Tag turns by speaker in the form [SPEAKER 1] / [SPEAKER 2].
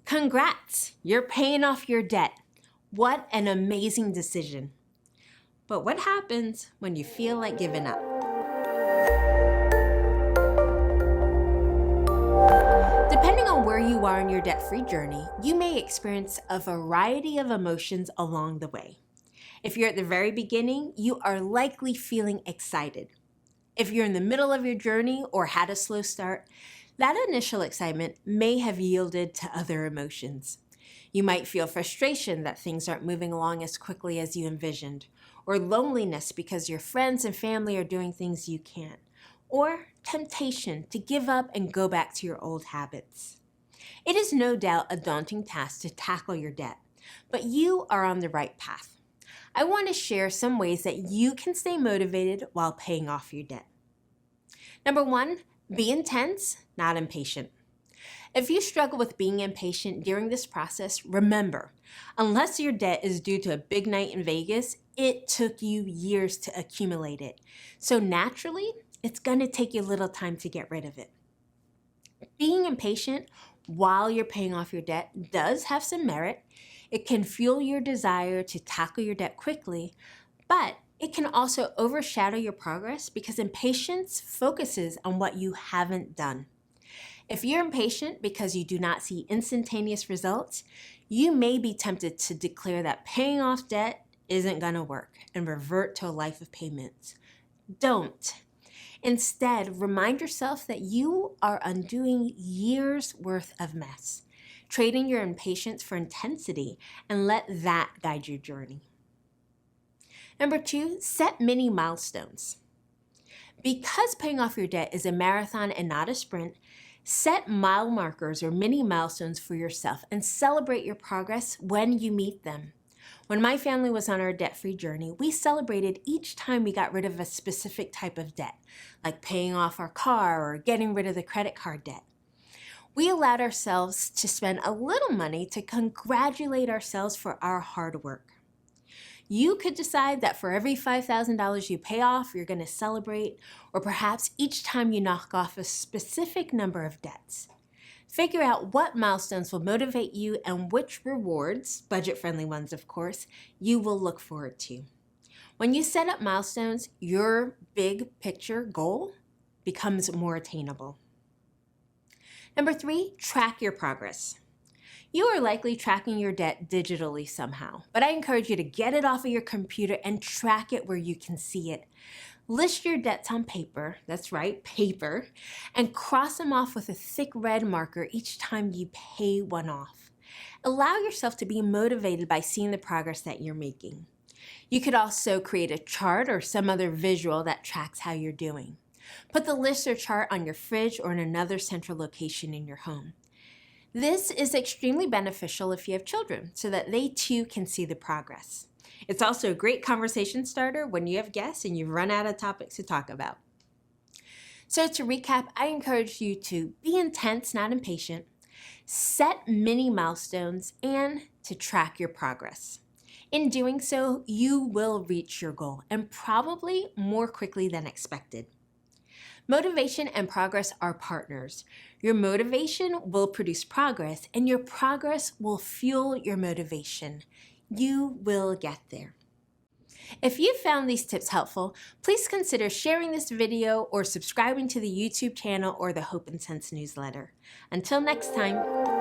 [SPEAKER 1] Congrats! You're paying off your debt. What an amazing decision. But what happens when you feel like giving up? Depending on where you are in your debt-free journey, you may experience a variety of emotions along the way. If you're at the very beginning, you are likely feeling excited. If you're in the middle of your journey or had a slow start, that initial excitement may have yielded to other emotions. You might feel frustration that things aren't moving along as quickly as you envisioned, or loneliness because your friends and family are doing things you can't, or temptation to give up and go back to your old habits. It is no doubt a daunting task to tackle your debt, but you are on the right path. I want to share some ways that you can stay motivated while paying off your debt. Number 1, be intense, not impatient. If you struggle with being impatient during this process, remember, unless your debt is due to a big night in Vegas, it took you years to accumulate it. So naturally, it's going to take you a little time to get rid of it. Being impatient while you're paying off your debt does have some merit. It can fuel your desire to tackle your debt quickly, but it can also overshadow your progress because impatience focuses on what you haven't done. If you're impatient because you do not see instantaneous results, you may be tempted to declare that paying off debt isn't going to work and revert to a life of payments. Don't. Instead, remind yourself that you are undoing years' worth of mess, trading your impatience for intensity, and let that guide your journey. Number 2, set mini milestones. Because paying off your debt is a marathon and not a sprint, set mile markers or mini milestones for yourself and celebrate your progress when you meet them. When my family was on our debt-free journey, we celebrated each time we got rid of a specific type of debt, like paying off our car or getting rid of the credit card debt. We allowed ourselves to spend a little money to congratulate ourselves for our hard work. You could decide that for every $5,000 you pay off, you're going to celebrate, or perhaps each time you knock off a specific number of debts. Figure out what milestones will motivate you and which rewards, budget-friendly ones of course, you will look forward to. When you set up milestones, your big picture goal becomes more attainable. Number 3, track your progress. You are likely tracking your debt digitally somehow, but I encourage you to get it off of your computer and track it where you can see it. List your debts on paper, that's right, paper, and cross them off with a thick red marker each time you pay one off. Allow yourself to be motivated by seeing the progress that you're making. You could also create a chart or some other visual that tracks how you're doing. Put the list or chart on your fridge or in another central location in your home. This is extremely beneficial if you have children, so that they too can see the progress. It's also a great conversation starter when you have guests and you've run out of topics to talk about. So to recap, I encourage you to be intense, not impatient, set mini milestones, and to track your progress. In doing so, you will reach your goal, and probably more quickly than expected. Motivation and progress are partners. Your motivation will produce progress, and your progress will fuel your motivation. You will get there. If you found these tips helpful, please consider sharing this video or subscribing to the YouTube channel or the Hope+Cents newsletter. Until next time.